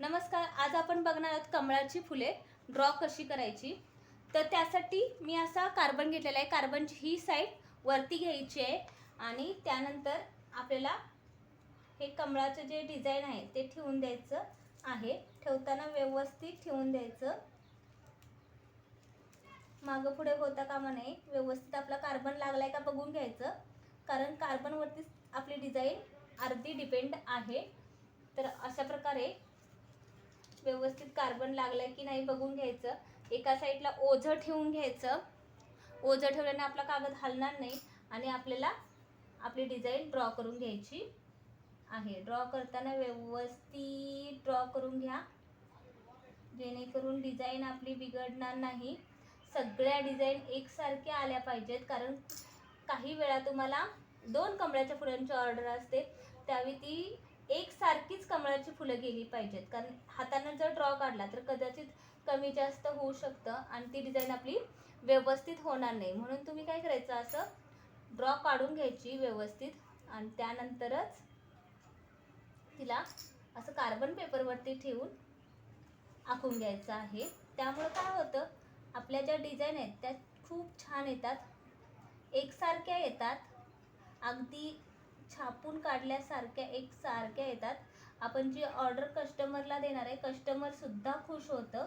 नमस्कार. आज आपण बघणार आहोत कमळाची फुले ड्रॉ कशी करायची. तर त्यासाठी मी असा कार्बन घेतलेला आहे. कार्बनची ही साईड वरती घ्यायची आहे आणि त्यानंतर आपल्याला हे कमळाचं जे डिझाइन आहे ते ठेवून द्यायचं आहे. ठेवताना व्यवस्थित ठेवून द्यायचं, मागं पुढे होता कामा नये. व्यवस्थित आपला कार्बन लागलाय का बघून घ्यायचं, कारण कार्बनवरतीच आपली डिझाइन अर्धी डिपेंड आहे. तर अशा प्रकारे व्यवस्थित कार्बन लागलाय की नाही बघून घ्यायचं. एका साईडला ओझं ठेवून घ्यायचं. ओझं ठेवल्याने आपला कागद हलणार नाही आणि आपल्याला आपली डिझाइन ड्रॉ करून घ्यायची आहे. ड्रॉ करताना व्यवस्थित ड्रॉ करून घ्या, जेणेकरून डिझाइन आपली बिघडणार नाही. सगळ्या डिझाइन एकसारख्या आल्या पाहिजेत, कारण काही वेळा तुम्हाला 2 कमळाच्या फुलांची ऑर्डर असते, त्यावेळी ती एकसारखीच कमळाची फुलं गेली पाहिजेत. कारण हाताने जर ड्रॉ काढला तर कदाचित कमी जास्त होऊ शकतं आणि ती डिझाइन आपली व्यवस्थित होणार नाही. म्हणून तुम्ही काय करायचं, असं ड्रॉ काढून घ्यायची व्यवस्थित आणि त्यानंतरच तिला असं कार्बन पेपरवरती ठेवून आखून घ्यायचं आहे. त्यामुळे काय होतं, आपल्या ज्या डिझाइन आहेत त्या खूप छान येतात, एकसारख्या येतात, अगदी छापून काढल्यासारख्या एकसारख्या येतात. आपण जी ऑर्डर कस्टमरला देणार आहे, कस्टमर सुद्धा खुश होतं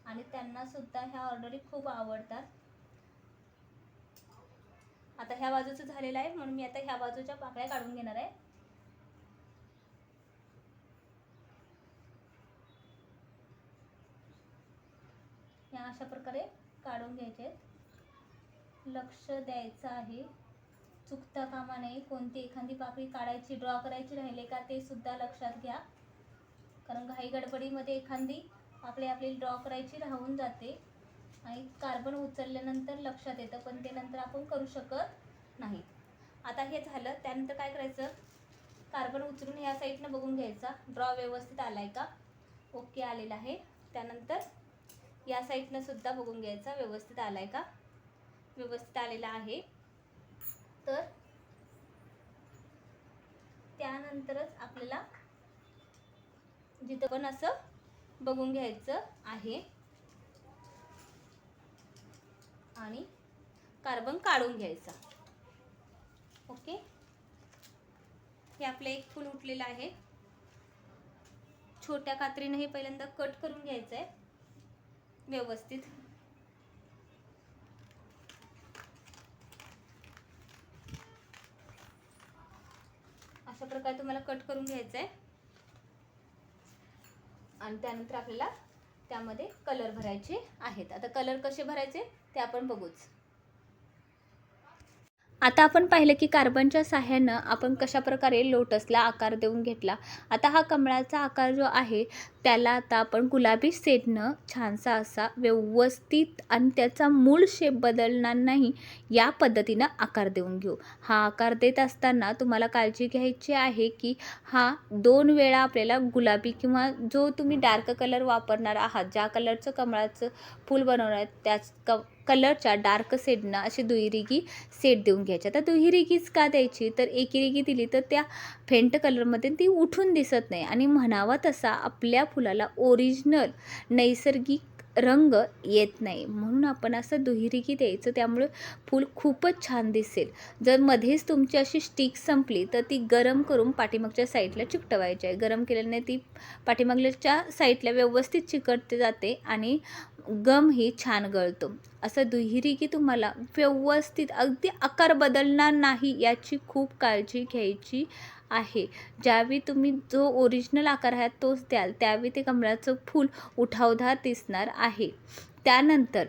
आणि त्यांना सुद्धा ह्या ऑर्डरी खूप आवडतात. आता ह्या बाजूचं झालेलं आहे, म्हणून मी आता ह्या बाजूच्या पाकळ्या काढून घेणार आहे. ह्या अशा प्रकारे काढून घ्यायचे. लक्ष द्यायचं आहे, चुकता कामा नये. कोणती एखादी पाकळी काढायची, ड्रॉ करायची राहिले का ते सुद्धा लक्षात घ्या, कारण घाई गडबडीमध्ये एखादी पाकळी आपली ड्रॉ करायची राहून जाते आणि कार्बन उचलल्यानंतर लक्षात येतं, पण ते नंतर आपण करू शकत नाही. आता हे झालं, त्यानंतर काय करायचं, कार्बन उचलून ह्या साईडनं बघून घ्यायचा, ड्रॉ व्यवस्थित आलाय का, ओके आलेला आहे. त्यानंतर या साईडनं सुद्धा बघून घ्यायचा, व्यवस्थित आलाय का, व्यवस्थित आलेला आहे. तर त्यानंतरच आपल्याला जिथं पण असं बघून घ्यायचं आहे आणि कार्बन काढून घ्यायचा. ओके, हे आपलं एक फूल उठलेलं आहे. छोट्या कात्रीने हे पहिल्यांदा कट करून घ्यायचं आहे व्यवस्थित. अशा प्रकारे तुम्हाला कट करून घ्यायचं आहे आणि त्यानंतर आपल्याला त्यामध्ये कलर भरायचे आहेत. आता कलर कसे भरायचे ते आपण बघूच. आता आपण पाहिलं की कार्बनच्या साह्यानं आपण कशा प्रकारे लोटसला आकार देऊन घेतला. आता हा कमळाचा आकार जो आहे त्याला आता आपण गुलाबी सेडनं छानसा असा व्यवस्थित आणि त्याचा मूळ शेप बदलणार नाही या पद्धतीनं आकार देऊन घेऊ. हा आकार देत असताना तुम्हाला काळजी घ्यायची आहे की हा 2 वेळा आपल्याला गुलाबी किंवा जो तुम्ही डार्क कलर वापरणार आहात, ज्या कलरचं कमळाचं फूल बनवणार आहे त्याच कलरच्या डार्क शेडनं अशी दुहेरीगी सेट देऊन घ्यायची. आता दुहेरीगीच का द्यायची, तर एकेरीगी दिली तर त्या फेंट कलरमध्ये ती उठून दिसत नाही आणि म्हणावा तसा आपल्या फुलाला ओरिजिनल नैसर्गिक रंग येत नाही. म्हणून आपण असं दुहेरीगी द्यायचं, त्यामुळे फूल खूपच छान दिसेल. जर मध्येच तुमची अशी स्टिक संपली तर ती गरम करून पाठीमागच्या साईडला चिकटवायची आहे. गरम केल्याने ती पाठीमागच्या साईडला व्यवस्थित चिकटते जाते आणि गम ही छान गळतो. असं दुहेरीगी तुम्हाला व्यवस्थित अगदी आकार बदलणार नाही याची खूप काळजी घ्यायची आहे. ज्यावेळी तुम्ही जो ओरिजिनल आकार आहे तोच द्याल, त्यावेळी ते कमळाचं फूल उठावदार दिसणार आहे. त्यानंतर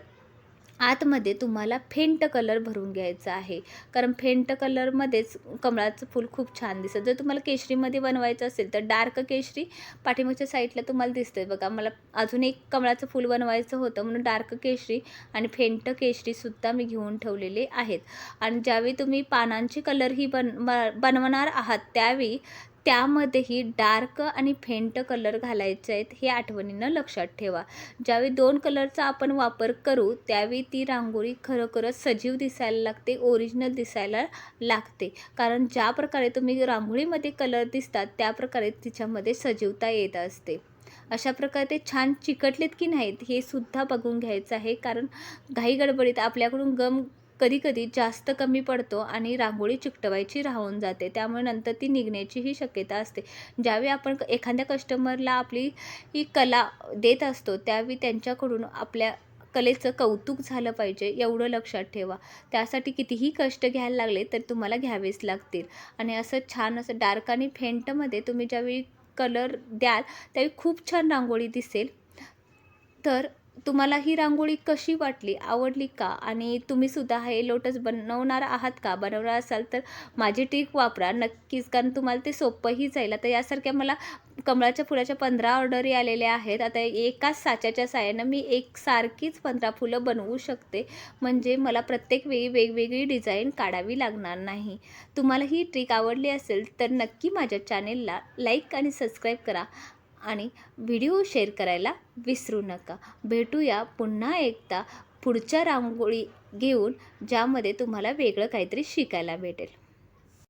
आतमध्ये तुम्हाला फेंट कलर भरून घ्यायचा आहे, कारण फेंट कलरमध्येच कमळाचं फूल खूप छान दिसतं. जर तुम्हाला केशरीमध्ये बनवायचं असेल तर डार्क केशरी पाठीमागच्या साईडला तुम्हाला दिसतंय बघा. मला अजून एक कमळाचं फूल बनवायचं होतं म्हणून डार्क केशरी आणि फेंट केशरीसुद्धा मी घेऊन ठेवलेले आहेत. आणि ज्यावेळी तुम्ही पानांची कलर ही बनवणार आहात त्यावेळी त्यामध्येही डार्क आणि फेंट कलर घालायचे आहेत, हे आठवणीनं लक्षात ठेवा. ज्यावेळी 2 कलरचा आपण वापर करू त्यावेळी ती रांगोळी खरोखरच सजीव दिसायला लागते, ओरिजिनल दिसायला लागते. कारण ज्या प्रकारे तुम्ही रांगोळीमध्ये कलर दिसतात त्या प्रकारे तिच्यामध्ये सजीवता येत असते. अशा प्रकारे ते छान चिकटलेत की नाहीत हे सुद्धा बघून घ्यायचं आहे. कारण घाई गडबडीत आपल्याकडून गम कधी-कधी जास्त कमी पडतो आणि रांगोळी चिकटवायची राहून जाते. त्यामुळे नंतर ती निघण्याचीही शक्यता असते. ज्यावेळी आपण एखाद्या कस्टमरला आपली ही कला देत असतो, त्यावेळी त्यांच्याकडून आपल्या कलेचं कौतुक झालं पाहिजे एवढं लक्षात ठेवा. त्यासाठी कितीही कष्ट घ्यायला लागले तर तुम्हाला घ्यावेच लागतील. आणि असं छान असं डार्क आणि फेंटमध्ये तुम्ही ज्यावेळी कलर द्याल त्यावेळी खूप छान रांगोळी दिसेल. तर तुम्हाला ही रांगोळी कशी वाटली? आवडली का? आणि तुम्हीसुद्धा हे लोटस बनवणार आहात का? बनवणार असाल तर माझी ट्रिक वापरा नक्कीच, कारण तुम्हाला ते सोपंही जाईल. आता यासारख्या मला कमळाच्या फुलाच्या 15 ऑर्डरी आलेल्या आहेत. आता एकाच साच्याच्या साहाय्यानं मी एकसारखीच 15 फुलं बनवू शकते. म्हणजे मला प्रत्येक वेळी वेगवेगळी डिझाईन काढावी लागणार नाही. तुम्हाला ही ट्रिक आवडली असेल तर नक्की माझ्या चॅनेलला लाईक आणि सबस्क्राईब करा आणि व्हिडिओ शेअर करायला विसरू नका. भेटूया पुन्हा एकदा पुढच्या रांगोळी घेऊन, ज्यामध्ये तुम्हाला वेगळं काहीतरी शिकायला भेटेल.